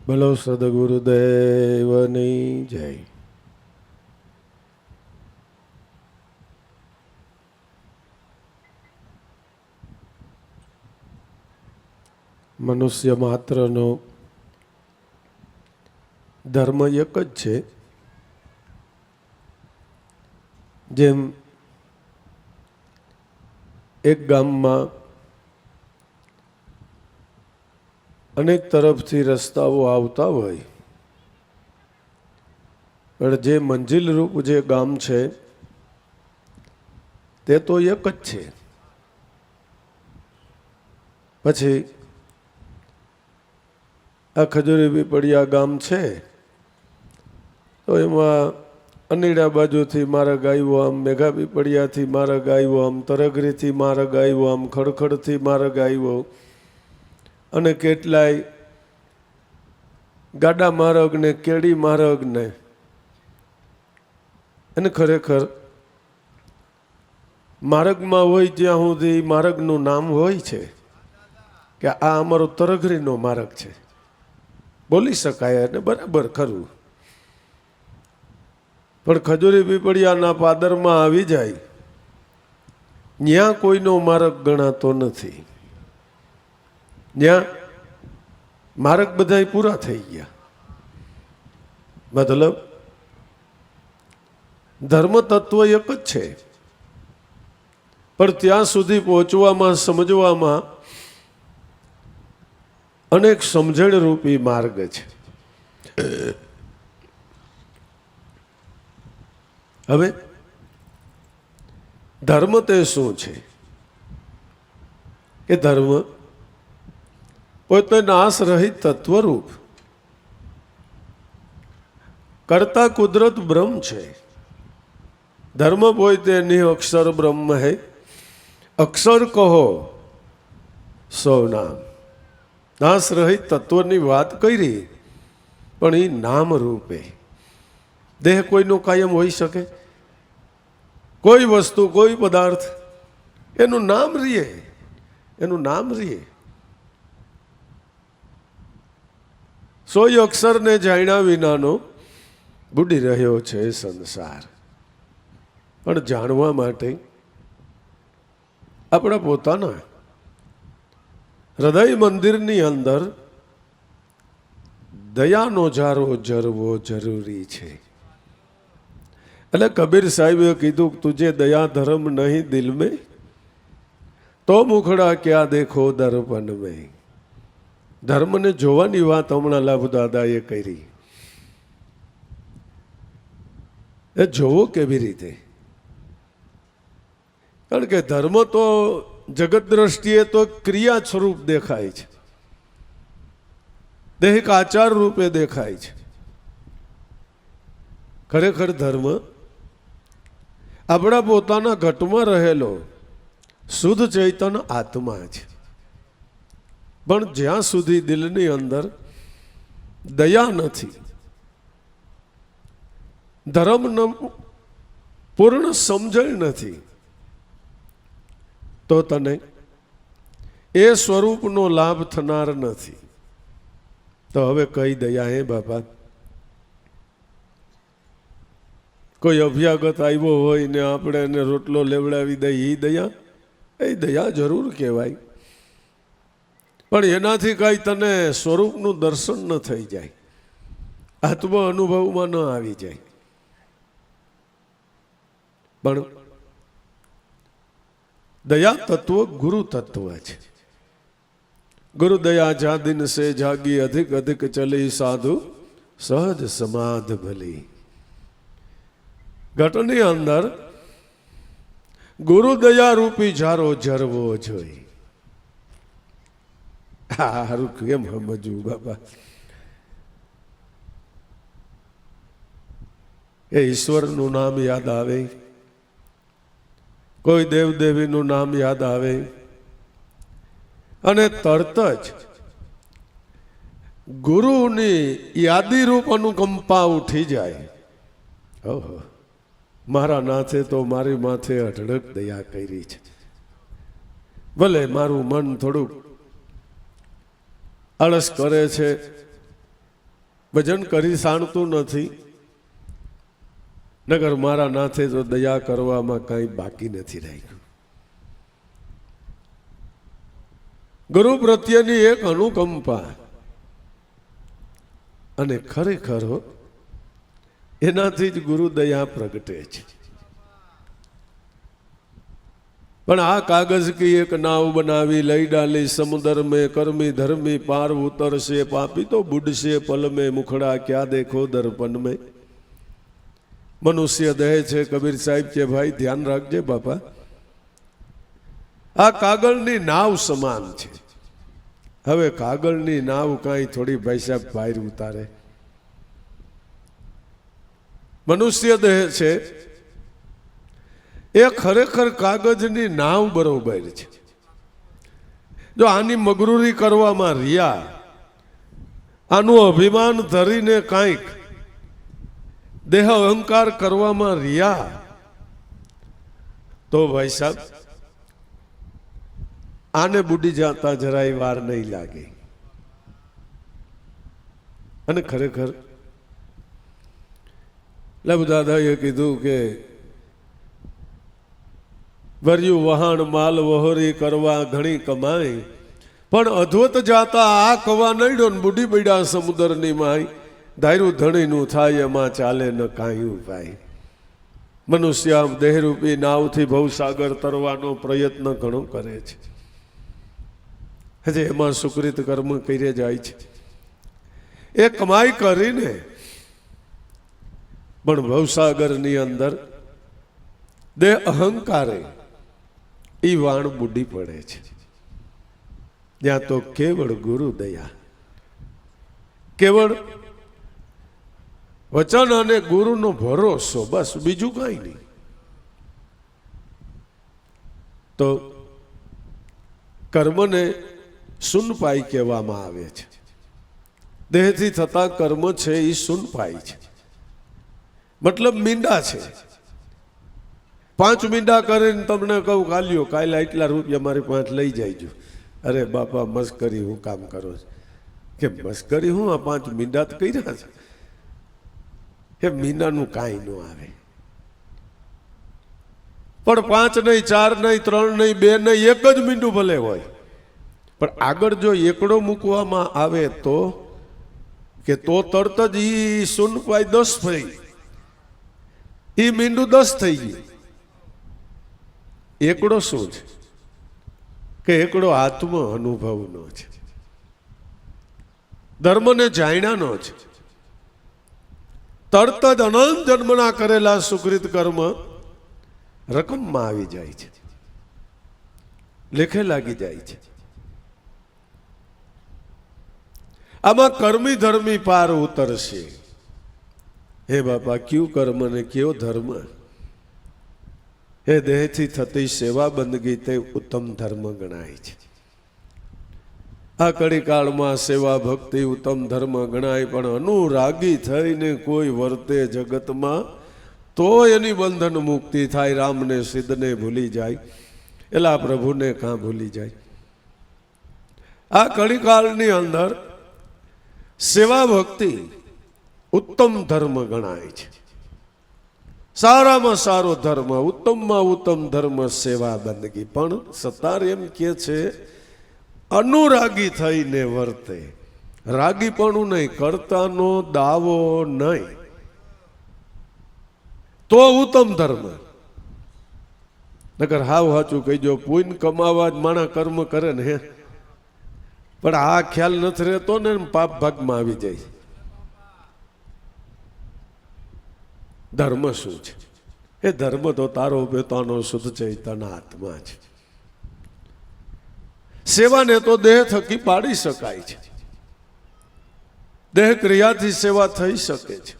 બોલો સદગુરુદેવની જય. મનુષ્ય માત્રનો ધર્મ એક જ છે. જેમ એક ગામમાં અનેક તરફથી રસ્તાઓ આવતા હોય, પણ જે મંજિલ રૂપ જે ગામ છે તે તો એક જ છે. પછી આ ખજૂરી પીપળિયા ગામ છે તો એમાં અનીડા બાજુથી માર્ગ આવ્યો, આમ મેઘા પીપળિયાથી માર્ગ આવ્યો, આમ તરગરીથી માર્ગ આવ્યો, આમ ખડખડથી માર્ગ આવ્યો, અને કેટલાય ગાડા માર્ગ ને કેડી માર્ગ ને. અને ખરેખર માર્ગમાં હોય ત્યાં સુધી માર્ગનું નામ હોય છે કે આ અમારો તરગરીનો માર્ગ છે, બોલી શકાય અને બરાબર ખરું. પણ ખજૂરી પીપળિયાના પાદરમાં આવી જાય ત્યાં કોઈનો માર્ગ ગણાતો નથી. ત્યાં માર્ગ બધાય પૂરા થઈ ગયા. મતલબ ધર્મ તત્વ એક જ છે, પણ ત્યાં સુધી પહોંચવામાં સમજવામાં અનેક સમજણ રૂપી માર્ગ છે. હવે ધર્મ તે શું છે કે ધર્મ પોતે નાશ રહિત તત્વરૂપ કરતા કુદરત બ્રહ્મ છે. ધર્મ પોતે નિઅક્ષર બ્રહ્મ હૈ, અક્ષર કહો સો નામ. નાશ રહિત તત્વની વાત કરી, પણ એ નામ રૂપે. દેહ કોઈનો કાયમ હોઈ શકે? કોઈ વસ્તુ કોઈ પદાર્થ એનું નામ રીએ, એનું નામ રીએ. સોય અક્ષરને જાણ્યા વિનાનો બુડી રહ્યો છે સંસાર. પણ જાણવા માટે આપણા પોતાના હૃદય મંદિરની અંદર દયાનો જારો જરવો જરૂરી છે. એટલે કબીર સાહેબે કીધું, તુજે દયા ધર્મ નહીં દિલ મેં તો મુખડા ક્યાં દેખો દર્પણ મેં. ધર્મને જોવાની વાત હમણાં લાભુ દાદાએ કરી. એ જોવો કેવી રીતે? કારણ કે ધર્મ તો જગત દ્રષ્ટિએ તો ક્રિયા સ્વરૂપ દેખાય છે, દૈહિક આચાર રૂપે દેખાય છે. ખરેખર ધર્મ આપણા પોતાના ઘટમાં રહેલો શુદ્ધ ચૈતન્ય આત્મા છે. પણ જ્યાં સુધી દિલની અંદર દયા નથી, ધર્મનો પૂર્ણ સમજણ નથી, તો તને એ સ્વરૂપનો લાભ થનાર નથી. તો હવે કઈ દયા હે બાપા? કોઈ અભ્યાગત આવ્યો હોય ને આપણે એને રોટલો લેવડાવી દઈએ, એ દયા? એ દયા જરૂર કહેવાય, પણ એનાથી કઈ તને સ્વરૂપનું દર્શન ન થઈ જાય, આત્મ અનુભવમાં ન આવી જાય. પણ દયા તત્વ ગુરુ તત્વ છે. ગુરુ દયા જા દિન સે જાગી, અધિક અધિક ચલી સાધુ સહજ સમાધ ભલી. ઘટની અંદર ગુરુ દયા રૂપી જારો જરવો જોઈ. હારું કેમ સમજવું બાબા? એ ઈશ્વરનું નામ યાદ આવે, કોઈ દેવદેવીનું નામ યાદ આવે, અને તરત જ ગુરુની યાદી રૂપ અનુકંપા ઉઠી જાય. ઓહો, મારા નાથે તો મારી માથે અઢળક દયા કરી છે. ભલે મારું મન થોડુંક આળસ કરે છે, ભજન કરી સાણતું નથી, નગર મારા નાથે તો દયા કરવામાં કાંઈ બાકી નથી રાખ્યું. ગુરુ પ્રત્યેની એક અનુકંપા અને ખરેખર એનાથી જ ગુરુ દયા પ્રગટે છે. પણ આ કાગજ કી એક નાવ બનાવી લઈ ડાલી સમુદર में कर्मी धर्मी पार उतरसे पापी तो बुडसे पल में मुखड़ा क्या देखो दर्पण में. મનુષ્ય દે છે કબીર સાહેબ કે ભાઈ ધ્યાન રાખજે બાપા, આ કાગળની નાવ સમાન છે. હવે કાગળની નાવ કાંઈ થોડી ભાઈ સાહેબ બહાર ઉતારે. મનુષ્ય દેહ છે એ ખરેખર કાગળની નાવ બરોબર છે. જો આની મગરૂરી કરવામાં રહ્યા, આનું અભિમાન ધરીને કાંઈક દેહ અહંકાર કરવામાં રહ્યા, તો ભાઈ સાહેબ આને બુડી જતા જરાય વાર નહીં લાગે. અને ખરેખર લબ દાદાએ કીધું કે વર્યું વહાણ માલ વહોરી કરવા ઘણી કમાઈ, પણ અધવત જાતા આ કવા નડ્યો ને બુડી પડ્યા સમુદ્રની માય. ધાર્યું ધણીનું થાય એમાં ચાલે ન કાંઈ ઉપાય. મનુષ્ય આમ દેહરૂપી નાવથી ભવસાગર તરવાનો પ્રયત્ન ઘણો કરે છે. હજી એમાં સુકૃત કર્મ કરે જાય છે, એ કમાઈ કરીને પણ ભવસાગરની અંદર દેહ અહંકારે એ વાણ બુડી પડે છે. ત્યાં તો કેવળ ગુરુ દયા, કેવળ વચન અને ગુરુનો ભરોસો, બસ બીજું કાંઈ નહીં. તો કર્મને શૂનપાઈ કહેવામાં આવે છે. દેહથી થતા કર્મ છે એ શૂનપાઈ છે, મતલબ મીંડા છે. 5 મીંડા કરીને તમને કહું કાલ્યો કાલે એટલા રૂપિયા મારી પાસે લઈ જાયજો. અરે બાપા મસ્કરી હું કામ કરો છો કે મસ્કરી હું, આ 5 મીંડા તો કર્યા છે. એ મીંડાનું કાંઈ ન આવે. પણ 5 નહીં, 4 નહીં, 3 નહીં, 2 નહીં, એક જ મીંડું ભલે હોય, પણ આગળ જો એકડો મૂકવામાં આવે તો કે તો તરત જ ઈ શૂનપાઈ 10 થઈ, ઈ મીંડું 10 થઈ ગયું. એકડો શું છે કે એકડો આત્મ અનુભવનો છે, ધર્મને જાણ્યાનો છે. તરત જ અનંત જન્મના કરેલા સુકૃત કર્મ રકમમાં આવી જાય છે, લેખે લાગી જાય છે. આમાં કર્મી ધર્મી પાર ઉતરશે. હે બાપા, કયું કર્મ ને કયો ધર્મ? એ દેહથી થતી સેવા બંદગી તે ઉત્તમ ધર્મ ગણાય છે. આ કળીકાળમાં સેવા ભક્તિ ઉત્તમ ધર્મ ગણાય, પણ અનુરાગી થઈને કોઈ વર્તે જગતમાં તો એની બંધન મુક્તિ થાય. રામને સિદ્ધને ભૂલી જાય, એલા પ્રભુને કાં ભૂલી જાય. આ કળીકાળની અંદર સેવા ભક્તિ ઉત્તમ ધર્મ ગણાય છે. સારામાં સારો ધર્મ, ઉત્તમમાં ઉત્તમ ધર્મ સેવા બંદગી. પણ સત્તાર એમ કે છે અનુરાગી થઈને વર્તે. રાગીપણું નહીં, કરતાનો દાવો નહીં, તો ઉત્તમ ધર્મ. નકર હાવ સાચું કહીજો, પુણ્ય કમાવા જ માણા કર્મ કરે ને, પણ આ ખ્યાલ નથી રહેતો ને, પાપ ભાગમાં આવી જાય. ધર્મ શું છે? એ ધર્મ તો તારો પોતાનો શુદ્ધ ચૈતન્ય આત્મા છે. સેવાને તો દેહ થકી પાડી શકાય છે, દેહ ક્રિયાથી સેવા થઈ શકે છે,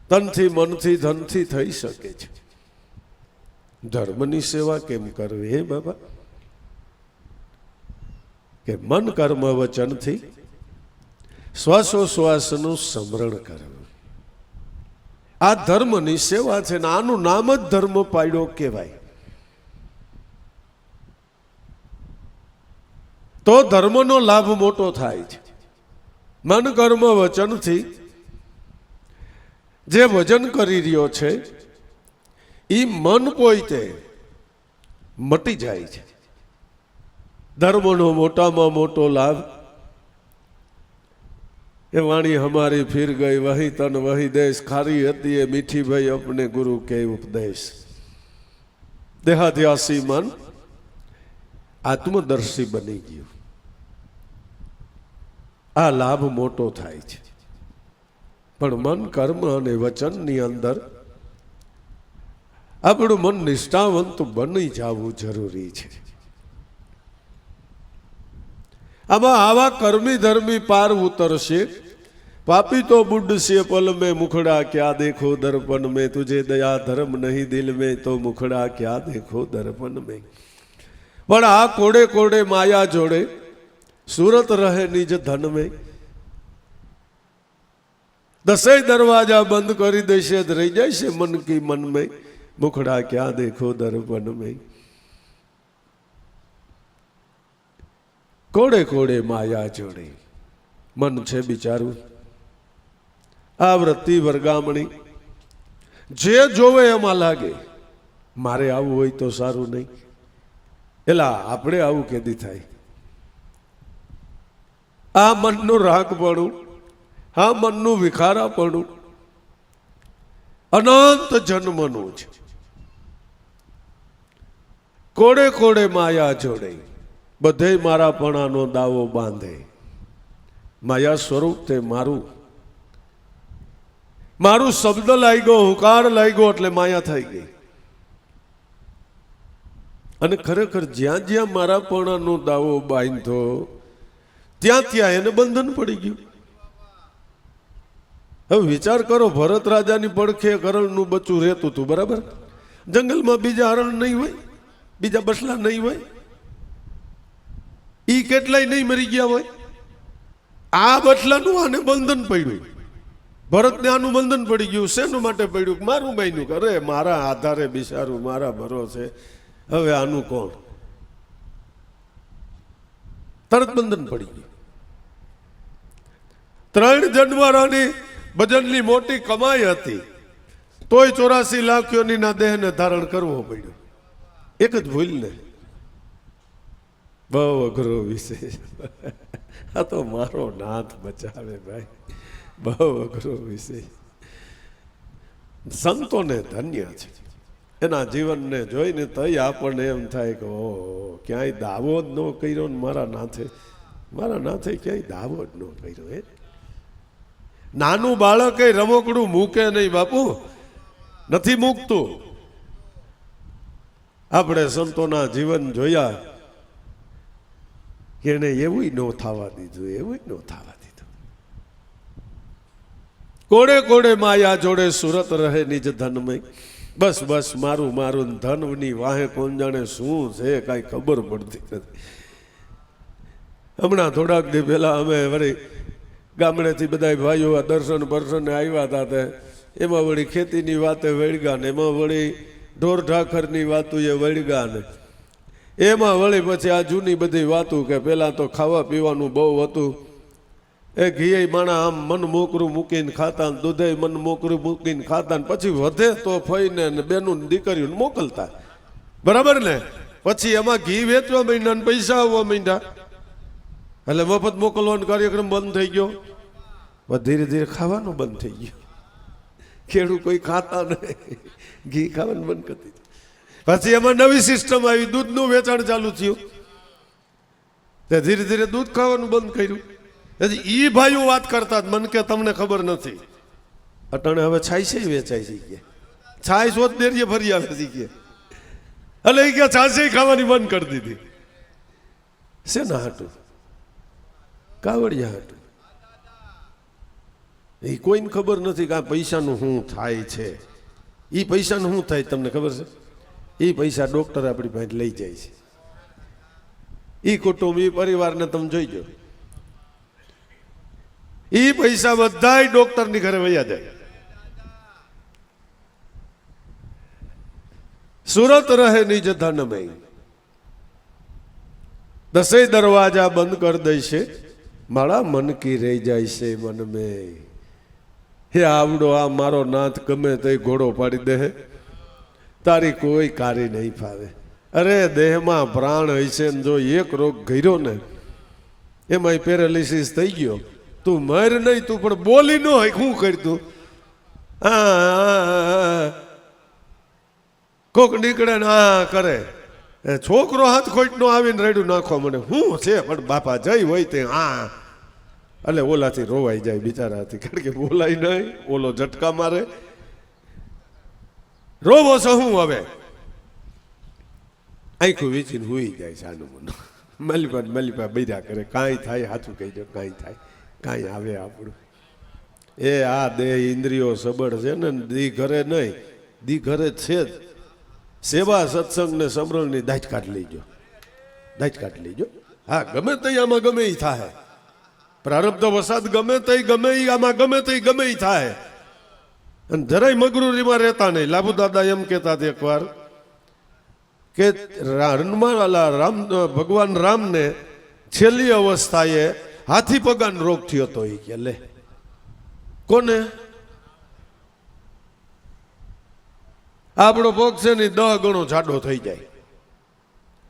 તનથી મનથી ધનથી થઈ શકે છે. ધર્મની સેવા કેમ કરવી? હે બાબા, કે મન કર્મ વચનથી શ્વાસોશ્વાસનું સ્મરણ કરવું, આ ધર્મની સેવા છે ને આનું નામ જ ધર્મ પાડ્યો કહેવાય. તો ધર્મનો લાભ મોટો થાય છે. મન કર્મ વચનથી જે વજન કરી રહ્યો છે એ મન પોતે મટી જાય છે. ધર્મનો મોટામાં મોટો લાભ એ વાણી હમારી ફિર ગઈ વહી તન વહી દેશ ખારી હતી એ મીઠી ભાઈ અપને ગુરુ કે ઉપદેશ. દેહાધ્યાસી મન આત્મદર્શી બની ગયું. આ લાભ મોટો થાય છે. પણ મન કર્મ અને વચનની અંદર આપણું મન નિષ્ઠાવંત બની જવું જરૂરી છે. આમાં આવા કર્મી ધર્મી પાર ઉતરશે. પાપી તો બુડશે પલ में मुखड़ा क्या देखो दर्पण में तुझे दया धर्म नहीं दिल में तो मुखड़ा क्या देखो दर्पण में. પણ આ કોડે કોડે માયા જોડે સુરત રહે નિજ ધન में. દસેય દરવાજા બંધ કરી દેશે રહી જાય છે મન કી મન में मुखड़ा क्या देखो दर्पण में. કોડે કોડે માયા જોડે મન છે બિચારું આ વૃત્તિ વર્ગામણી જે જોવે એમાં લાગે મારે આવું હોય તો સારું નહીં. એલા આપણે આવું કેદી થાય? આ મનનું રાગપણું, આ મનનું વિખારાપણું અનંત જન્મનું છે. કોડે કોડે માયા જોડે બધે મારાપણાનો દાવો બાંધે. માયા સ્વરૂપ તે મારું મારું શબ્દ લાગ્યો, હુંકાર લાગ્યો એટલે માયા થઈ ગઈ. અને ખરેખર જ્યાં જ્યાં મારાપણાનો દાવો બાંધ્યો ત્યાં ત્યાં એને બંધન પડી ગયું. હવે વિચાર કરો, ભરત રાજાની પડખે કરણનું બચ્ચું રહેતું હતું, બરાબર? જંગલમાં બીજા હરણ નહીં હોય, બીજા બસલા નહીં હોય, ઈ કેટલાય નહીં મરી ગયા હોય. આ બસલાનું આને બંધન પડ્યું. ભરતને આનું બંધન પડી ગયું. શેનું માટે પડ્યું? મારું બન્યું. અરે મારા આધારે બિચારું, મારા ભરોસે હવે આનું કોણ? તરત બંધન પડી ગયું. 3 જન્મારાની ભજનની મોટી કમાઈ હતી, તોય 84 લાખીઓની ના દેહને ધારણ કરવો પડ્યો. એક જ ભૂલ ને બહુ અઘરો વિષય. આ તો મારો નાથ બચાવે ભાઈ, બહુ અઘરો વિષય. સંતોને ધન્ય છે, એના જીવનને જોઈને તઈ આપણને એમ થાય કે ઓ ક્યાંય દાવો જ ન કર્યો ને મારા નાથે ક્યાંય દાવો જ ન કર્યો. નાનું બાળક એ રમકડું મૂકે નહીં બાપુ, નથી મૂકતું. આપણે સંતોના જીવન જોયા કે એને એવું ન થવા દીધું, એવું ન થવા દીધું. કોડે કોડે માયા જોડે સુરત રહે નિજ ધનમય. બસ બસ મારું મારું ધનની વાહે કોણ જાણે શું છે કાંઈ ખબર પડતી નથી. હમણાં થોડાક દી પહેલા અમે વળી ગામડેથી બધા ભાઈઓ દર્શન બર્શને આવ્યા હતા તે એમાં વળી ખેતીની વાતે વળગા ને એમાં વળી ઢોર ઢાખરની વાતું એ વળગા ને એમાં વળી પછી આ જૂની બધી વાતું કે પહેલાં તો ખાવા પીવાનું બહુ હતું. એ ઘી માણા આમ મન મોકરું મૂકીને ખાતા, દૂધે મન મોકરું મૂકીને ખાતા, પછી વધે તો ફઈને ને બેનું દીકરીઓને મોકલતા, બરાબર ને? પછી એમાં ઘી વેચવા માંડ્યા ને પૈસા આવવા માંડ્યા એટલે મફત મોકલવાનો કાર્યક્રમ બંધ થઈ ગયો. ધીરે ધીરે ખાવાનું બંધ થઈ ગયું. ખેડૂત કોઈ ખાતા નહીં, ઘી ખાવાનું બંધ કરી દીધું. પછી એમાં નવી સિસ્ટમ આવી, દૂધનું વેચાણ ચાલુ થયું. તે ધીરે ધીરે દૂધ ખાવાનું બંધ કર્યું. ઈ ભાઈઓ વાત કરતા મન કે તમને ખબર નથી, અટાણે હવે છાઈસે વેચાઈ શીખીએ, છાઈસ હોત ડેરીએ ફરી આવે શીખીએ. એટલે એ કે છાશે ખાવાની બંધ કરી દીધી. શેના હાટું? કાવડિયા હાટું. એ કોઈને ખબર નથી કે આ પૈસાનું શું થાય છે. એ પૈસાનું શું થાય તમને ખબર છે? એ પૈસા ડોક્ટર આપણી પાસે લઈ જાય છે. એ કુટુંબ, એ પરિવારને તમે જોઈજો, એ પૈસા બધા ડોક્ટરની ઘરે વયા જાય. સુરત રહે નિજ ધનમય. 10 દરવાજા બંધ કરી દેશે મારા મન કી રહી જાય છે મન મેં, હે આવડો આ મારો નાથ ગમે તે ઘોડો પાડી દે, તારી કોઈ કારી નહીં ફાવે. અરે દેહમાં પ્રાણ હશે ને જો એક રોગ ઘર્યો ને એમાંય પેરાલિસિસ થઈ ગયો, તું મર નહીં, તું પણ બોલી ન હોય, શું કરી તું? કોક નીકળે ને આ કરે, છોકરો હાથ ખોટ નો આવીને રેડું નાખવા મને, શું છે પણ બાપા જઈ હોય તે એટલે ઓલાથી રોવાઈ જાય બિચારાથી, કારણ કે બોલાય નહીં, ઓલો ઝટકા મારે, રોવો છો હું હવે? આખું વીચીને હુઈ જાય સાનું મનું, મલીપા બૈરા કરે, કાંઈ થાય સાચું કહી દો, કાંઈ થાય, કાંઈ આવે આપણું. એ આ દેહ ઇન્દ્રિયો સબળ છે ને, દી ઘરે નહીં, દી ઘરે છે જ. સેવા સત્સંગ ને સમરણની દાજ કાઢ લેજો, દાજ કાઢ લેજો. હા, ગમે તે આમાં ગમે એ થાય, પ્રારબ્ધ વસાદ ગમે તે ગમે એ આમાં ગમે તે ગમે એ થાય, અને જરાય મગરૂરીમાં રહેતા નહીં. લાભુ દાદા એમ કહેતા હતા એકવાર કે રામ ભગવાન રામને છેલ્લી અવસ્થાએ હાથી પગાનો રોગ થયો હતો. એ કે લે કોને? આપણો પગ છે ને 10 ગણો જાડો થઈ જાય,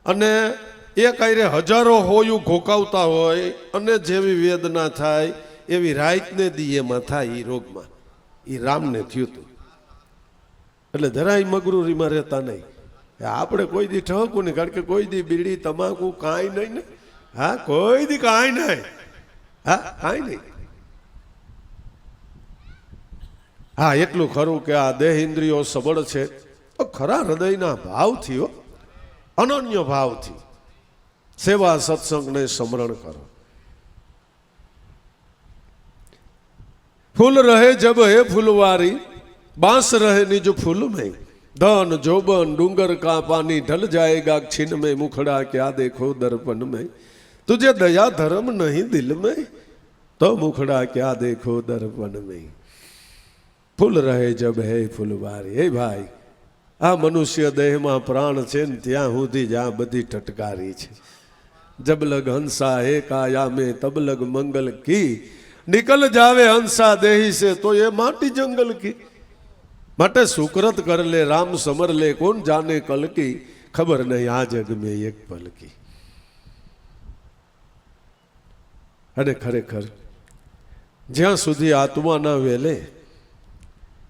અને એ કાંઈ હજારો હોયું ઘોકાવતા હોય, અને જેવી વેદના થાય એવી રાતને દી એમાં થાય. એ રોગમાં એ રામને થયું હતું. એટલે જરાય મગરૂરીમાં રહેતા નહીં. આપણે કોઈ દી ઠહકું નહીં, કારણ કે કોઈ દી બીડી તમાકુ કાંઈ નહીં ને. હા, કોઈ દી કાંઈ નહીં. હા, કાંઈ નહીં. હા, એટલું ખરું કે આ દેહ ઇન્દ્રિયો સબળ છે, ખરા હૃદયના ભાવથી, અનન્ય ભાવથી સેવા સત્સંગને સ્મરણ કરો. ફૂલ રહે જબ હે ફૂલવારી, बांस रहे निज फूल में, धन जोबन डूंगर का पानी ढल जाएगा छिन में, मुखड़ा क्या देखो दर्पण में, तुझे दया धर्म नहीं दिल में, तो मुखड़ा क्या देखो दर्पण में. फूल रहे जब है फूलवारी. हे भाई, आ मनुष्य देह में प्राण છે ને ત્યાં સુધી જ આ બધી ટટકારી છે. जब लग हंसा है काया में तब लग मंगल की, निकल जावे हंसा देही से तो ये माटी जंगल की. માટે સુકરત કર લે રામ સમર લે, કોણ જાને કલ કી, ખબર નહીં આ જગ મેં એક પલ કી. અને ખરેખર જ્યાં સુધી આત્મા ના વેલે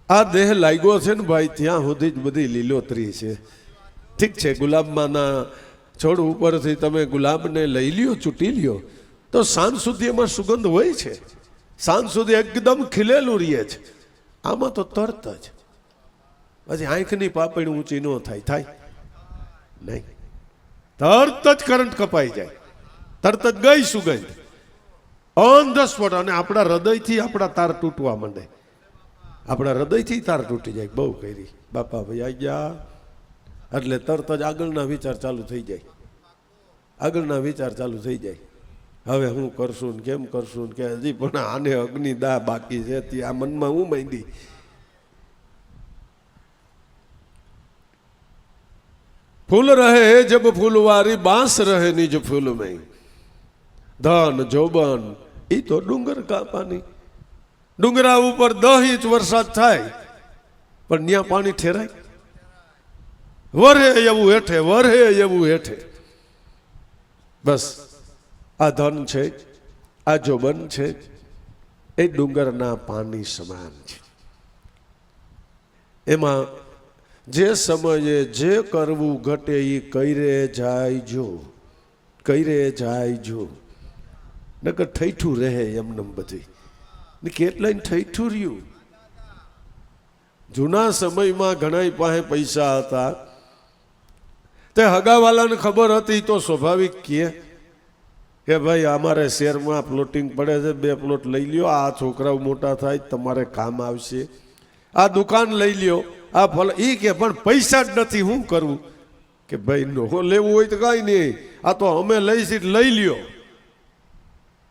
આ દેહ લાગ્યો છે ને ભાઈ, ત્યાં સુધી જ બધી લીલોતરી છે. ઠીક છે, ગુલાબમાંના છોડ ઉપરથી તમે ગુલાબને લઈ લ્યો, ચૂંટી લ્યો, તો સાંજ સુધી એમાં સુગંધ હોય છે, સાંજ સુધી એકદમ ખીલેલું રહે છે. આમાં તો તરત જ પછી આંખની પાપડી ઊંચી ન થાય, થાય નહીં, તરત જ કરંટ કપાઈ જાય, તરત જ ગઈ સુગંધ ઓન ધ સ્પોટ. અને આપણા હૃદયથી આપણા તાર તૂટવા માંડે, આપણા હૃદયથી તાર તૂટી જાય. બહુ કરી બાપા ભાઈ આ ગયા એટલે તરત જ આગળના વિચાર ચાલુ થઈ જાય, આગળના વિચાર ચાલુ થઈ જાય. હવે હું કરશું ને કેમ કરશું ને, કે હજી પણ આને અગ્નિદાહ બાકી છે, ત્યાં મનમાં હું માંડી. फूल रहे जब फूलवारी, बांस रहे निज फूल में, धन जोबन ई तो डूंगर का पानी. डूंगरा ઉપર 10 ઇંચ વરસાદ થાય પણ ત્યાં પાણી ઠેરાય, વરે એવું હેઠે, વરે એવું હેઠે. બસ આ ધન છે, આ જોબન છે, એ ડુંગરના પાણી સમાન છે. એમાં જે સમયે જે કરવું ઘટે એ કઈરે જાય જો, કઈરે જાય જો, નકર ઠૈઠું રહે એમનેમ બધી. ને કેટલાય ઠૈઠું રહ્યું. જૂના સમયમાં ઘણા પાસે પૈસા હતા, તે હગાવાલાને ખબર હતી તો સ્વાભાવિક કે ભાઈ અમારે શહેરમાં પ્લોટિંગ પડે છે, 2 પ્લોટ લઈ લ્યો, આ છોકરાઓ મોટા થાય તમારે કામ આવશે, આ દુકાન લઈ લ્યો, આ ફળ. એ કે પણ પૈસા જ નથી, શું કરવું? કે ભાઈ નો લેવું હોય તો કાંઈ નહીં, આ તો અમે લઈશી લઈ લ્યો,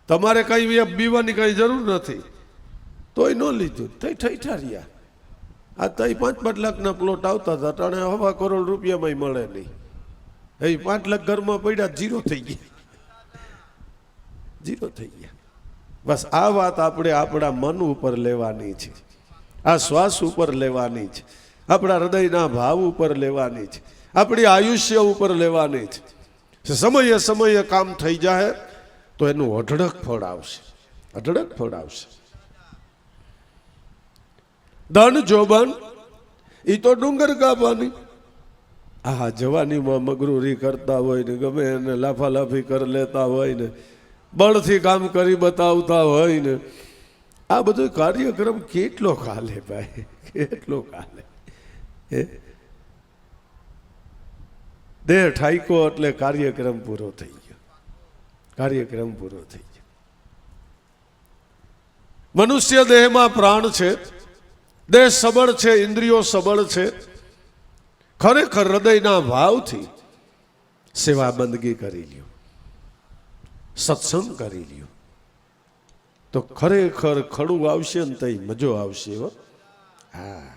તમારે કઈ બીવાની કઈ જરૂર નથી. તોય ન લીધું, તઈ ઠૈઠા રહ્યા. આ તઈ 5-5 લાખના પ્લોટ આવતા હતા, અટાણે 1.25 કરોડ રૂપિયામાં મળે નહીં. એ 5 લાખ ઘરમાં પડ્યા, 0 થઈ ગયા, 0 થઈ ગયા. બસ આ વાત આપણે આપણા મન ઉપર લેવાની છે, આ શ્વાસ ઉપર લેવાની છે, આપણા હૃદયના ભાવ ઉપર લેવાની છે, આપણી આયુષ્ય ઉપર લેવાની છે. સમયે સમયે કામ થઈ જાય તો એનું અઢળક ફળ આવશે, અઢળક ફળ આવશે. ધન જોબન એ તો ડુંગર કાપવાની. આ જવાનીમાં મગરૂરી કરતા હોય ને, ગમે એને લાફાલાફી કરી લેતા હોય ને, બળથી કામ કરી બતાવતા હોય ને, આ બધો કાર્યક્રમ કેટલો કાલે ભાઈ, કેટલો કાલે. દેહ ઠાઈકો એટલે કાર્યક્રમ પૂરો થઈ ગયો, કાર્યક્રમ પૂરો થઈ ગયો. મનુષ્ય દેહમાં પ્રાણ છે, દેહ સબળ છે, ઇન્દ્રિયો સબળ છે. ખરેખર હૃદયના ભાવથી સેવા બંદગી કરી લ્યો, સત્સંગ કરી લ્યો, તો ખરેખર ખડું આવશે ને તઈ મજો આવશે. હા,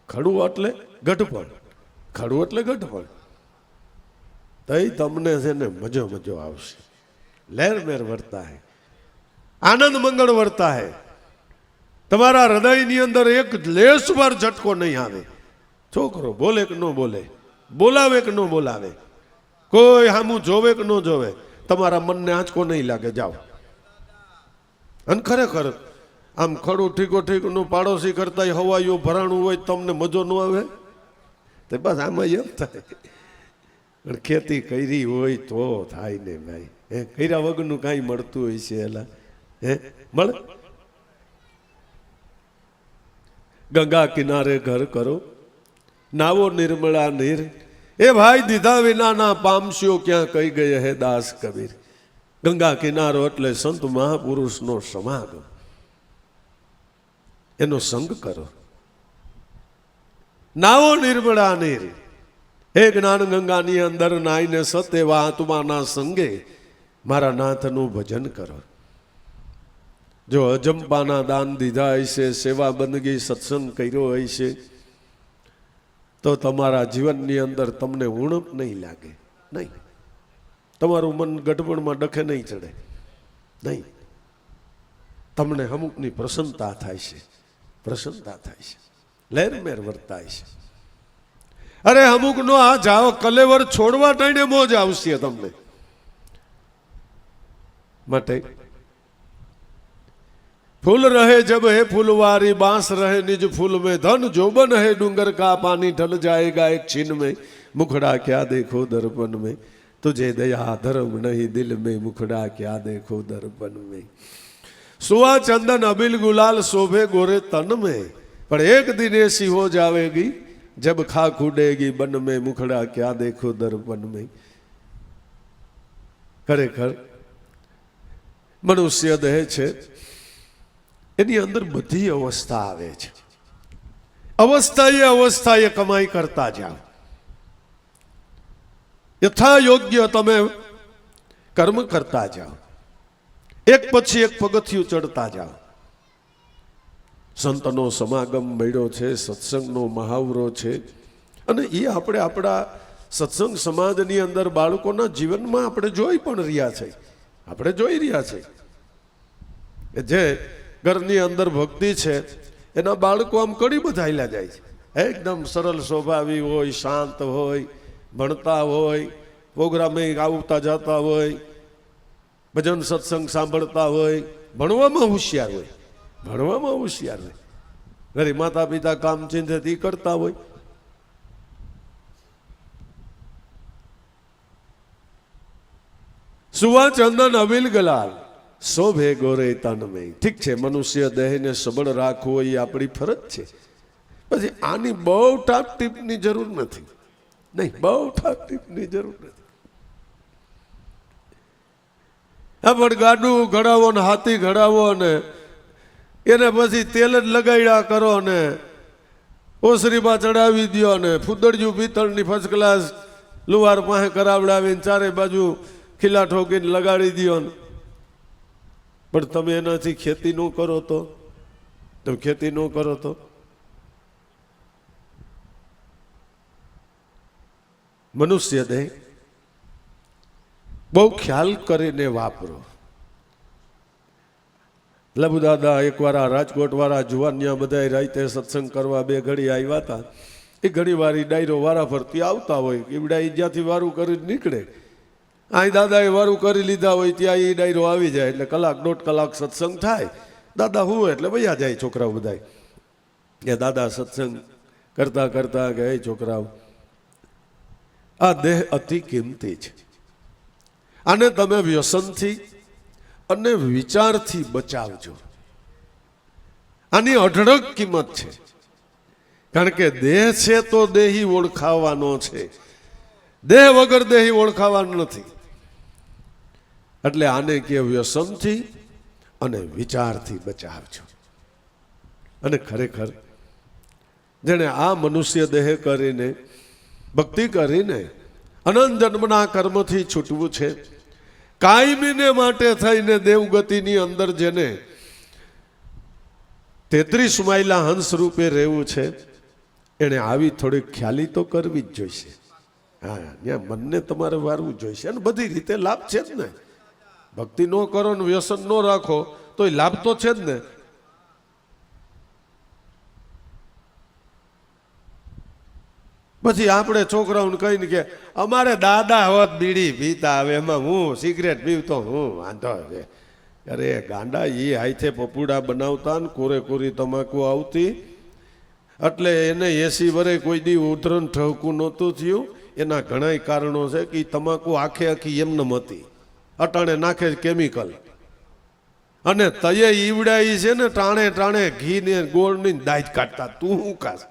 ખડું એટલે ગઢપણ, ખડું એટલે ગઢપણ, તઈ તમને છે ને મજો મજો આવશે. લહેર મેર વર્તા હે, આનંદ મંગળ વર્તા હે. તમારા હૃદયની અંદર એક લેશ વાર ઝટકો નહીં આવે. છોકરો બોલે કે ન બોલે, બોલાવે કે ન બોલાવે, કોઈ હામું જોવે કે ન જોવે, તમારા મનને આંચકો નહીં લાગે. જાઓ. અને ખરેખર આમ ખડું ઠીકો ઠીકનું પાડોશી કરતા હવાયું ભરાણું હોય તમને મજો ન આવે. તો બસ આમાં એમ થાય. પણ ખેતી કરી હોય તો થાય ને ભાઈ. કર્યા વગરનું કાંઈ મળતું હોય છે એલા? મળે? ગંગા કિનારે ઘર કરો, નાવો નિર્મળા નીર. એ ભાઈ દીધા વિનાના પામશો ક્યાં કહી ગયે હે દાસ કબીર. ગંગા કિનારો એટલે સંત મહાપુરુષનો સમાગમ, એનો સંગ કરો. નાવો નિર્મળા નીર. હે જ્ઞાન ગંગાની અંદર નાઈને સતેવા આત્માના સંગે મારા નાથનું ભજન કરો. જો અજંપાના દાન દીધા હશે, સેવા બંદગી સત્સંગ કર્યો હશે, તો તમારા જીવનની અંદર તમને ઉણપ નહીં લાગે. નહીં, તમારું મન ગઢપણમાં ડખે નહીં ચડે. નહીં, તમને અમુકની પ્રસન્નતા થાય છે, પ્રસન્નતા થાય છે, લહેર મેર વર્તાય છે. અરે અમુકનો આ જાઓ કલેવર છોડવા ટાઈને મોજ આવશે તમને. માટે फूल रहे जब है फुलवारी, बांस रहे निज फूल में, धन जोबन है डूंगर का पानी ढल जाएगा एक छीन में. मुखड़ा क्या देखो दर्पण में, तुझे दया धर्म नहीं दिल में, मुखड़ा क्या देखो दर्पण में. सुआ चंदन अबिल गुलाल शोभे गोरे तन में, पर एक दिन ऐसी हो जाएगी जब खाक उड़ेगी बन में, मुखड़ा क्या देखो दर्पण में. खरेखर मनुष्य देह छे એની અંદર બધી અવસ્થા આવે છે. અવસ્થાએ કમાઈ કરતા જાઓ. યથા યોગ્ય તમે કર્મ કરતા જાઓ, એક પછી એક પગથિયું ચડતા જાઓ. સંતનો સમાગમ મળ્યો છે, સત્સંગનો મહાવરો છે, અને એ આપણે આપણા સત્સંગ સમાજની અંદર બાળકોના જીવનમાં આપણે જોઈ પણ રહ્યા છે. આપણે જોઈ રહ્યા છે કે જે ઘરની અંદર ભક્તિ છે એના બાળકો આમ કડી બધાયેલા જાય છે. એકદમ સરળ સ્વભાવી હોય, શાંત હોય, ભણતા હોય, પ્રોગ્રામે આવતા જતા હોય, ભજન સત્સંગ સાંભળતા હોય, ભણવામાં હોશિયાર હોય, ભણવામાં હોશિયાર હોય. ઘરે માતા પિતા કામ ચિંતથી કરતા હોય. સુવા ચંદન અવિલ ગલાલ શોભે ગોરે તન મેં. ઠીક છે, મનુષ્ય દેહને સબળ રાખવો એ આપણી ફરજ છે. પછી આની બહુ ટાપ ટીપની જરૂર નથી. નહીં, બહુ ટાપ ટીપની જરૂર નથી. હા, પણ ગાડું ઘડાવો ને હાથી ઘડાવો ને એને પછી તેલ જ લગાડ્યા કરો ને ઓસરીમાં ચડાવી દો ને ફૂદડિયું પિત્તળની ફર્સ્ટ ક્લાસ લુવાર પાસે કરાવડાવીને ચારે બાજુ ખીલા ઠોકીને લગાડી દો ને, પણ તમે એનાથી ખેતી ન કરો તો, તમે ખેતી ન કરો તો મનુષ્ય દેહ બહુ ખ્યાલ કરીને વાપરો. લબુ દાદા એકવાર આ રાજકોટ વાળા જુવાનિયા બધા રાતે સત્સંગ કરવા બે ઘડી આવ્યા હતા. એ ઘણી વાર ડાયરો વારા ફરતી આવતા હોય, એવડા જ્યાંથી વારું કરી નીકળે, અહીં દાદાએ વારું કરી લીધા હોય ત્યાં એ ડાયરો આવી જાય એટલે કલાક દોઢ કલાક સત્સંગ થાય. દાદા હું એટલે વયા જાય છોકરાઓ બધા કે દાદા સત્સંગ કરતા કરતા કે છોકરાઓ આ દેહ અતિ કિંમતી છે, આને તમે વ્યસનથી અને વિચારથી બચાવજો. આની અઢળક કિંમત છે, કારણ કે દેહ છે તો દેહી ઓળખાવાનો છે, દેહ વગર દેહી ઓળખાવાનો નથી. એટલે આને કે વ્યસનથી અને વિચારથી બચાવજો. અને ખરેખર જેણે આ મનુષ્ય દેહ કરીને ભક્તિ કરીને અનંત જન્મના કર્મથી છૂટવું છે, કાયમીને માટે થઈને દેવગતિની અંદર જેને 33 માઇલા હંસ રૂપે રહેવું છે, એને આવી થોડીક ખ્યાલી તો કરવી જ જોઈશે. હા, ત્યાં મનને તમારે વારવું જોઈશે. અને બધી રીતે લાભ છે જ ને. ભક્તિ ન કરો ને વ્યસન ન રાખો તો એ લાભ તો છે જ ને. પછી આપણે છોકરાઓને કહીને કે અમારે દાદા હોત બીડી પીતા, હવે એમાં હું સિગરેટ પીવતો હું વાંધો છે. અરે ગાંડા, એ હાથે પપુડા બનાવતા ને કોરે કોરી તમાકુ આવતી, એટલે એને 80 વર્ષે કોઈ દી ઉધરણ ઠવકું નહોતું થયું. એના ઘણા કારણો છે કે તમાકુ આખે આખી એમનેમ હતી, અટાણે નાખે કેમિકલ. અને તયે ઈવડાઈ છે ને ટાણે ટાણે ઘી ને ગોળ ની દાજ કાઢતા. તું શું ખાસ?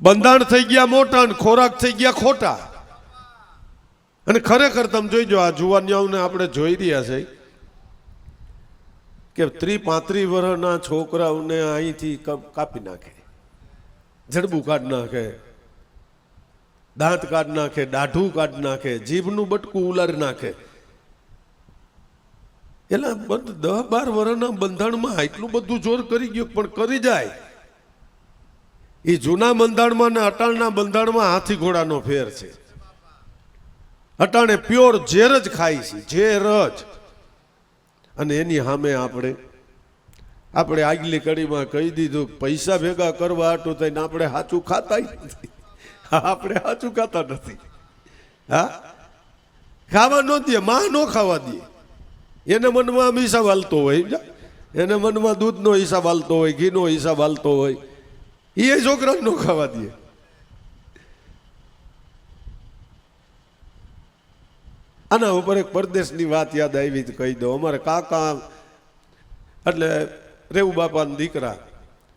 બંધાણ થઈ ગયા મોટા ને ખોરાક થઈ ગયા ખોટા. અને ખરેખર તમે જોઈજો, આ જુવાનિયાઓને આપણે જોઈ રહ્યા છે કે 30-35 વર્ષના છોકરાઓને અહીંથી કાપી નાખે, જડબું કાઢી નાખે, દાંત કાઢી નાખે, દાઢું કાઢી નાખે, જીભનું બટકું ઉલારી નાખે. એટલે 10-12 વર્ષના બંધાણમાં એટલું બધું જોર કરી ગયું, પણ કરી જાય. એ જૂના બંધાણમાં ને અટાણના બંધાણમાં હાથી ઘોડાનો ફેર છે. અટાણે પ્યોર ઝેર જ ખાય છે, ઝેર જ. અને એની સામે આપણે આગલી કડીમાં કહી દીધું પૈસા ભેગા કરવા હાટું થઈને આપણે સાચું ખાતા નથી. આપણે સાચું ખાતા નથી. હા, ખાવા ન દે, માં ન ખાવા દે. એને મનમાં હિસાબ હાલતો હોય, એને મનમાં દૂધનો હિસાબ હાલતો હોય, ઘીનો હિસાબ હાલતો હોય, એ છોકરાને ન ખાવા દે. આના ઉપર એક પરદેશની વાત યાદ આવી તો કહી દો. અમારે કાકા એટલે રેવું બાપાના દીકરા,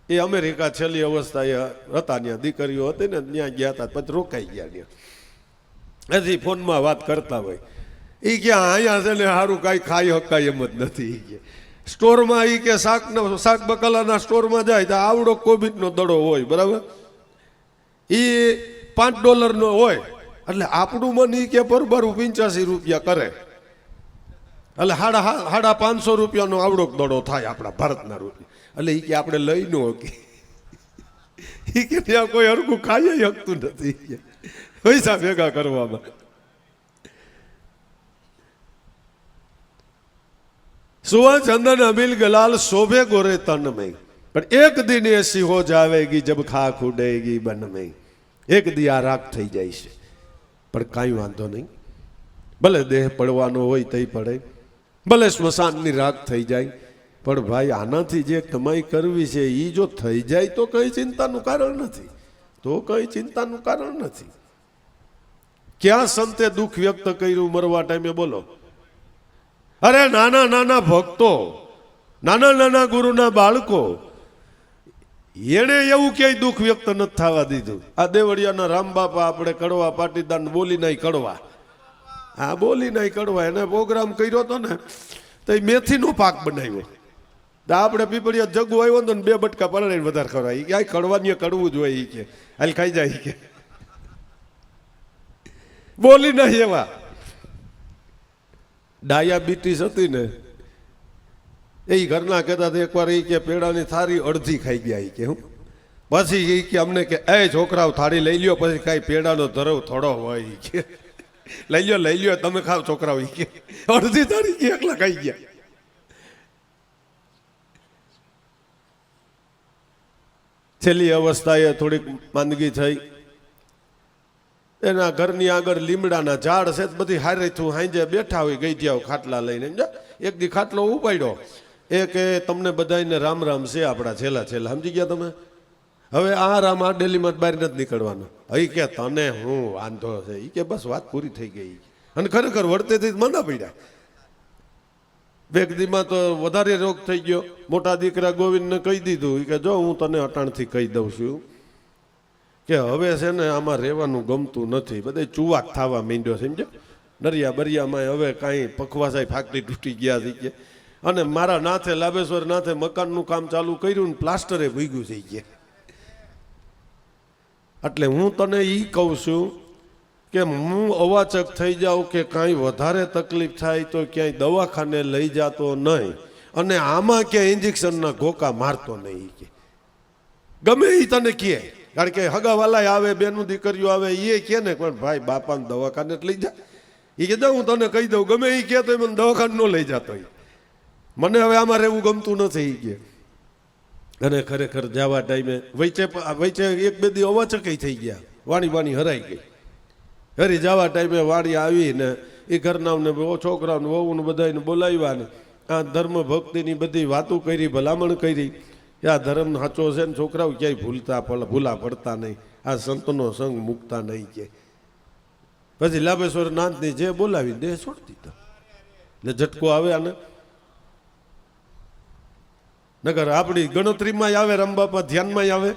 એ અમેરિકા છેલ્લી અવસ્થાએ હતા, ત્યાં દીકરીઓ હતી ને ત્યાં ગયા હતા, પછી રોકાઈ ગયા ત્યાં. હજી ફોનમાં વાત કરતા હોય, એ ક્યાં અહીંયા છે ને સારું કાંઈ ખાઈ હકાય એમ જ નથી. એ કે સ્ટોરમાં એ કે શાક બકાલાના સ્ટોરમાં જાય તો આવડો કોબીજનો દડો હોય, બરાબર, એ $5 હોય. એટલે આપણું મન એ કે બરોબર 85 રૂપિયા કરે, એટલે 550 રૂપિયાનો આવડો દડો થાય આપણા ભારતના રૂપિયા. એટલે એ કે આપણે લઈ ન હકી, એ કે ત્યાં કોઈ હરકું ખાઈ શકતું નથી પૈસા ભેગા કરવામાં. सुआ चंदन अमिल गलाल शोभे गोरे तन में, पर एक दिन ऐसी हो जाएगी जब खाक उड़ेगी बन में. एक दी आ राख થઈ જાય છે, પણ કાંઈ વાંધો નહીં. ભલે દેહ પડવાનો હોય તઈ પડે, ભલે સ્મશાનની રાખ થઈ જાય, પણ ભાઈ આનાથી જે કમાઈ કરવી છે એ જો થઈ જાય તો કઈ ચિંતાનું કારણ નથી. તો કઈ ચિંતાનું કારણ નથી. ક્યાં સંતે દુઃખ વ્યક્ત કર્યું મરવા ટાઈમે? બોલો. અરે નાના નાના ભક્તો, નાના નાના ગુરુના બાળકો, એને એવું ક્યાંય દુઃખ વ્યક્ત નથી થવા દીધું. આ દેવળિયાના રામબાપા આપણે કડવા પાટીદાર બોલી નહીં કડવા, હા બોલી નહીં કડવા, એને પ્રોગ્રામ કર્યો હતો ને તો એ મેથીનો પાક બનાવ્યો. તો આપણે પીપળિયા જગુ આવ્યો હતો ને 2 બટકા પલાળીને વધારે ખવડાય. એ ક્યાંય કડવાની કડવું જ હોય, એ કે હાલ ખાઈ જાય કે બોલી નહીં. એવા ડાયાબિટીસ હતી ને એ ઘરના કહેતા એકવાર એ કે પેડાની થાળી અડધી ખાઈ ગયા. એ કે હું પછી એ કે અમને કે એ છોકરાઓ થાળી લઈ લ્યો, પછી કાંઈ પેડાનો ધરવ થોડો હોય. એ કે લઈ લ્યો તમે ખાવ છોકરાઓ. એ કે અડધી થાળી કે એકલા ખાઈ ગયા. છેલ્લી અવસ્થાએ થોડીક માંદગી થઈ, એના ઘરની આગળ લીમડાના ઝાડ છે, બધી હારે થયું હાંજે બેઠા હોય ગઈ જ્યાં ખાટલા લઈને. એક દી ખાટલો ઉપાડ્યો, એ કે તમને બધાને રામ રામ છે આપણા છેલ્લા છેલ્લા, સમજી ગયા તમે? હવે આ રામ આ ડેલીમાં બહાર નથી નીકળવાનું. હઈ કે તને હું વાંધો છે, એ કે બસ વાત પૂરી થઈ ગઈ. અને ખરેખર વળતેથી માંદા પડ્યા. બેગદીમાં તો વધારે રોગ થઈ ગયો. મોટા દીકરા ગોવિંદને કહી દીધું કે જો હું તને અટાણથી કહી દઉં છું કે હવે છે ને આમાં રહેવાનું ગમતું નથી, બધે ચુવાક થવા માંડ્યો, સમજો? નરિયા બરિયામાં હવે કાંઈ પખવાસાય ફાકડી તૂટી ગયા થઈ ગયા. અને મારા નાથે લાભેશ્વર નાથે મકાનનું કામ ચાલુ કર્યું ને પ્લાસ્ટરે ભીગ્યું થઈ ગયા. એટલે હું તને એ કહું છું કે હું અવાચક થઈ જાઉં કે કાંઈ વધારે તકલીફ થાય તો ક્યાંય દવાખાને લઈ જાતો નહીં, અને આમાં ક્યાંય ઇન્જેક્શનના ઘોકા મારતો નહીં. કે ગમે એ તને કહે, કારણ કે હગાવાલા આવે, બેનું દીકરીઓ આવે, એ કહે ને પણ ભાઈ બાપાને દવાખાને જ લઈ જા. એ કે હું તને કહી દઉં, ગમે એ કહે તો મને દવાખાને ન લઈ જતો, મને હવે આમાં રહેવું ગમતું નથી. એ કે અને ખરેખર જવા ટાઈમે વચ્ચે એક બે દી અવાચક થઈ ગયા, વાણી હરાઈ ગઈ. ઘરે જવા ટાઈમે વાણી આવીને એ ઘરનાઓને છોકરાઓને વહુને બધાને બોલાવ્યા ને આ ધર્મ ભક્તિની બધી વાતો કરી, ભલામણ કરી કે આ ધર્મ સાચો છે ને છોકરાઓ ક્યાંય ભૂલા પડતા નહીં, આ સંતનો સંગ મૂકતા નહીં. કે પછી લાભેશ્વર નાથની જે બોલાવી દેહ છોડી દીધો. ને ઝટકો આવે આને, નગર આપણી ગણતરીમાં આવે, રમબાપા ધ્યાનમાં આવે.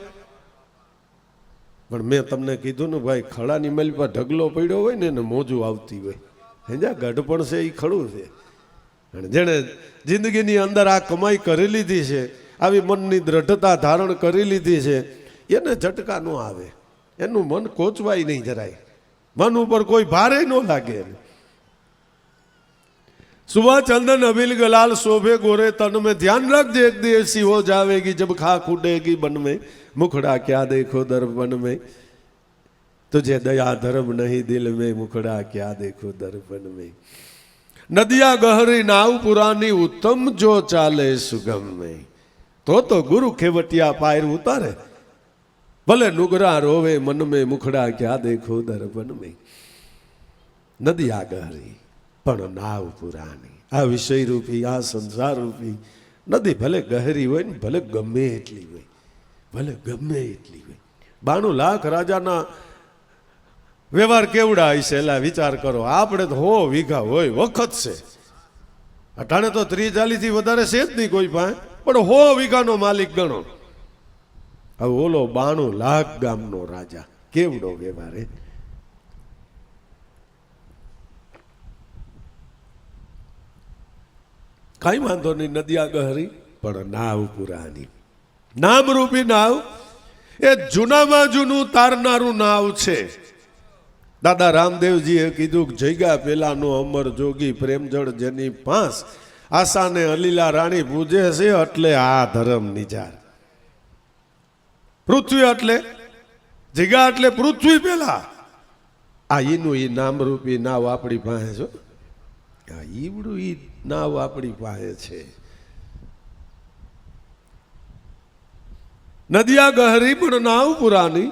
પણ મેં તમને કીધું ને ભાઈ, ખડાની માલી પર ઢગલો પડ્યો હોય ને એને મોજું આવતી હોય. સમજ્યા? ગઢપણ છે એ ખડું છે. અને જેણે જિંદગીની અંદર આ કમાઈ કરી લીધી છે, આવી મનની દ્રઢતા ધારણ કરી લીધી છે, એને ઝટકા ન આવે, એનું મન કોચવાય નહીં જરાય, મન ઉપર કોઈ ભારે ન લાગે. सुबह चंदन अबिल गलाल शोभे गोरे तन में, ध्यान रख एक दी ऐसी हो जावेगी जब खाक उड़ेगी बन में, मुखड़ा क्या देखो दर्पण में, तुझे दया धर्म नहीं दिल में, मुखड़ा क्या देखो दर्पण में. नदिया गहरी नाव पुरानी उत्तम जो चाले सुगम में, तो गुरु खेवटिया पायर उतारे, भले नुगरा रोवे मन में, मुखड़ा क्या देखो दर्पण में. नदिया गहरी પણ નાવ પુરાની, આ વિષય રૂપી, આ સંસાર રૂપી નદી ભલે ગહેરી હોય ને, ભલે ગમે એટલી હોય, ભલે ગમે એટલી હોય. 92 લાખ રાજાના વ્યવહાર કેવડા હશે એલા વિચાર કરો. આપણે તો 100 વીઘા હોય વખત છે, અટાણે તો 30-40 થી વધારે છે જ નહીં કોઈ પાસે, પણ 100 વીઘાનો માલિક ગણો. હવે ઓલો 92 લાખ ગામનો રાજા કેવડો વ્યવહાર. કઈ વાંધો નહીં, નદિયા ગહરી પણ નાવ પુરાની. નામરૂપી નાવ એ જૂનામાં જૂનું તારનારું નાવ છે. દાદા રામદેવજીએ કીધું કે જગ્યા પેલાનો અમર જોગી, પ્રેમ જળ જેની પાંસ, આશાને અલીલા રાણી પૂજે છે, એટલે આ ધર્મ નિજાર. પૃથ્વી એટલે જગ્યા એટલે પૃથ્વી પેલા, આ ઈનું ઈ નામરૂપી નાવ આપણી પાસે છો. આ ઈવડું ઈ નાવ આપણી પાસે છે. નદિયા ગહરી પણ નાવ પુરાની,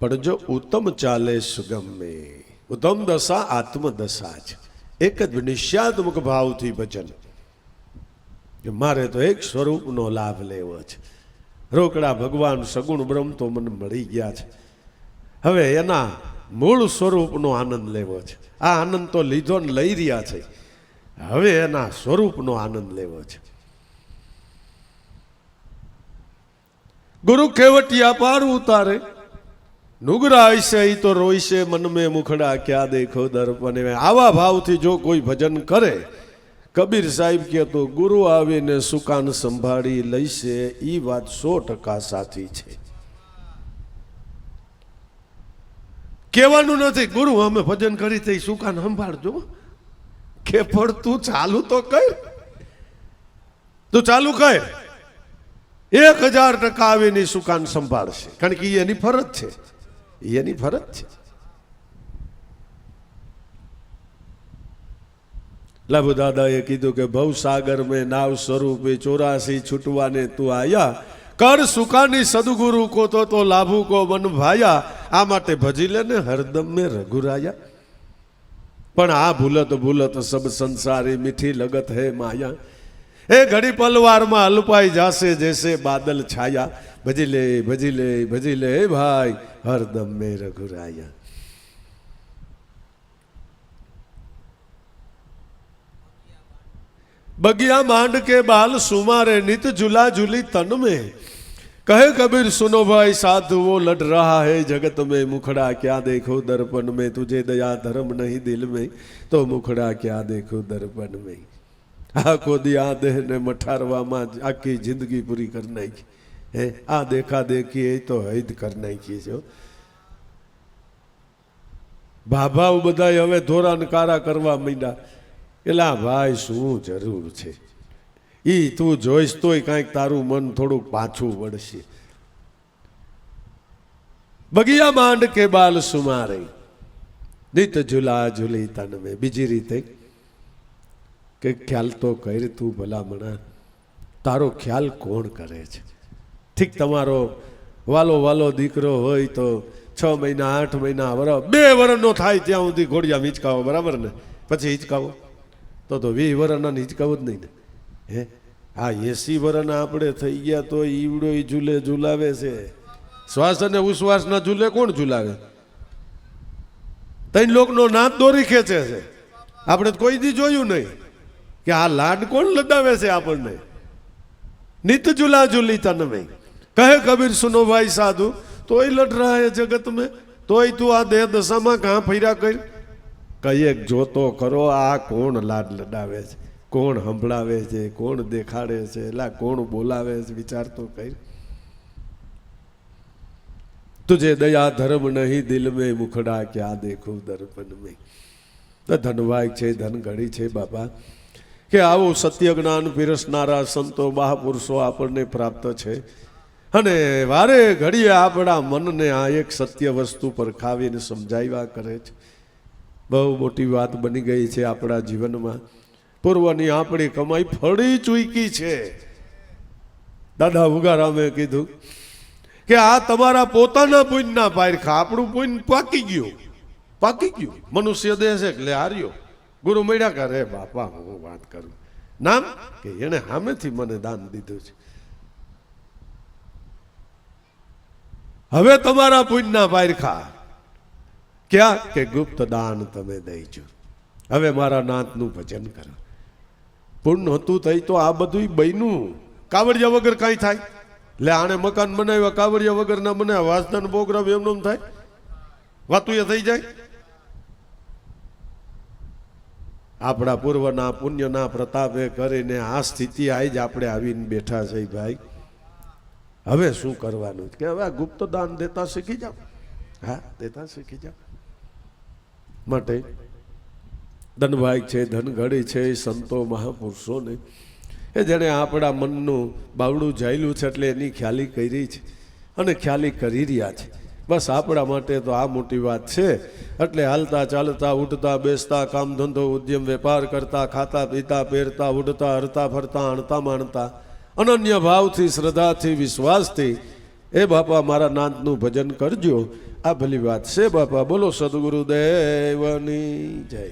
પણ જો ઉત્તમ ચાલે સુગમ में, ઉત્તમ દશા આત્મદશા છે. એક જ નિશ્ચયાત્મક ભાવથી ભજન કે મારે તો એક સ્વરૂપનો લાભ લેવો છે. રોકડા ભગવાન સગુણ બ્રહ્મ તો મને મળી ગયા છે, હવે એના મૂળ સ્વરૂપનો આનંદ લેવો છે. આ આનંદ તો લીધો ને લઈ રહ્યા છે, હવે એના સ્વરૂપનો આનંદ લેવો છે. ગુરુ કેવટિયા પાર ઉતારે, નુગરા ऐसे ही तो रोइसे मन में, मुखड़ा क्या देखो दर्पण में. આવા ભાવથી જો કોઈ ભજન કરે, કબીર સાહેબ કે તો ગુરુ આવીને સુકાન સંભાળી લઈશે. એ વાત 100% સાચી છે. કહેવાનું નથી ગુરુ અમે ભજન કરી તે સુકાન સંભાળજો, કે પણ તું ચાલુ તો કર, તું ચાલુ કર. 1000% આવીને સુકાન સંભાળશે, કારણ કે એની ફરજ છે, એની ફરજ છે. લાભુ દાદાએ કીધું કે ભવસાગર મેં નાવ સ્વરૂપે 84 છૂટવાને તું આયા, કર સુકાની સદગુરુ કો તો લાભુ કો મન ભાયા, આ માટે ભજી લે ને હરદમ મેં રઘુરાયા। પણ આ ભૂલત ભૂલત સબ સંસારી મીઠી લગત હે માયા, એ ઘડી પલવારમાં અલ્પાઈ જાશે જૈસે બાદલ છાયા। ભજી લે ભજી લે ભજી લે ભાઈ હરદમ મેં રઘુરાયા। बगिया मांड के बाल सुमारे नित झूला झूली तन में, कहे कबीर सुनो भाई साधु वो लड़ रहा है जगत में, मुखड़ा क्या देखो दर्पण में, तुझे दया धर्म नहीं दिल में, तो मुखड़ा क्या देखो दर्पण में। आखो दिया देह ने मठारवा मां आखी जिंदगी पूरी कर नाखी है, आ देखा देखी तो हईद कर नाखी छो। भाभाओ बधाय हवे धोरा ने कारा करवा માંડ્યા। એલા ભાઈ શું જરૂર છે, ઈ તું જોઈશ તોય કાંઈક તારું મન થોડુંક પાછું વળશે। બગિયા માંડ કે બાલ સુમારે નિત ઝૂલા ઝૂલી તન में। બીજી રીતે કે ખ્યાલ તો કર તું ભલામણા, તારો ખ્યાલ કોણ કરે છે। ઠીક તમારો વાલો વાલો દીકરો હોય તો 6 મહિના 8 મહિના વરસ 2 વર્ષનો થાય ત્યાં સુધી ઘોડિયા હિંચકાવો, બરાબર ને? પછી હિંચકાવો તો 20 વર્ષના હિંચકાવો જ નહીં ને હે। આ 80 વર્ષના આપણે થઈ ગયા તો ઈવડો ઝૂલે ઝૂલાવે છે। શ્વાસ અને ઉશ્વાસના ઝૂલે કોણ ઝૂલાવે? 3 લોકનો નાદ દોરી ખેંચે છે। આપણે કોઈ દી જોયું નહીં કે આ લાડ કોણ લડાવે છે આપણને। नित झूला झूली तन में, कहे कबीर सुनो भाई साधु तोय लड़ रहा है जगत में, तोय तू आ देह दशा में कहाँ फर्या कर। कहे जो तो करो आ कोण लाड लडावे छे, कोण संभळावे छे, कोण देखाड़े छे, ला कोण बोलावे छे, विचार तो कर। तुझे दया धर्म नहीं दिल में, मुखड़ा क्या देखो दर्पण में। तो धनवाय छे धन घड़ी छे बाबा કે આવું સત્ય જ્ઞાન પીરસનારા સંતો મહાપુરુષો આપણને પ્રાપ્ત છે અને વારે ઘડીએ આપણા મનને આ એક સત્ય વસ્તુ પરખાવીને સમજાવ્યા કરે છે। બહુ મોટી વાત બની ગઈ છે આપણા જીવનમાં। પૂર્વની આપણી કમાઈ ફળી ચૂકી છે। દાદા ઉગારામે કીધું કે આ તમારા પોતાના પુણ્યના પારખા, આપણું પુણ્ય પાકી ગયું। મનુષ્ય દેહ છે એટલે હાર્યો। ગુરુ મળ્યા કરે બાપા હું વાત કરું નામ કે એને સામેથી મને દાન દીધું છે। હવે તમારા પુણ્યના પારખા ક્યાં કે ગુપ્ત દાન તમે દઈજો। હવે મારા નાથનું ભજન કરો। પુણ્ય હતું થઈ તો આ બધું બન્યું। કાવડિયા વગર કાંઈ થાય? એટલે આણે મકાન બનાવ્યા કાવડિયા વગર ના બનાવ્યા, વાસદાન પ્રોગ્રામ એમનો થાય? વાતું એ થઈ જાય? આપણા પૂર્વના પુણ્યના પ્રતાપે કરીને આ સ્થિતિ આવી જ આપણે આવીને બેઠા છે ભાઈ। હવે શું કરવાનું કે હવે આ ગુપ્ત દાન દેતા શીખી જાઓ। હા, દેતા શીખી જાઓ। માટે ધનભાઈ છે, ધનઘડી છે, સંતો મહાપુરુષોને એ જેણે આપણા મનનું બાવડું જાયલું છે એટલે એની ખ્યાલી કરી છે અને ખ્યાલી કરી રહ્યા છે। બસ આપણા માટે તો આ મોટી વાત છે। એટલે હાલતા ચાલતા ઉઠતા બેસતા કામ ધંધો ઉદ્યમ વેપાર કરતા ખાતા પીતા પહેરતા ઉડતા હરતા ફરતા અણતા માણતા અનન્ય ભાવથી શ્રદ્ધાથી વિશ્વાસથી એ બાપા મારા નાથનું ભજન કરજો। આ ભલી વાત છે બાપા। બોલો સદગુરુદેવની જય।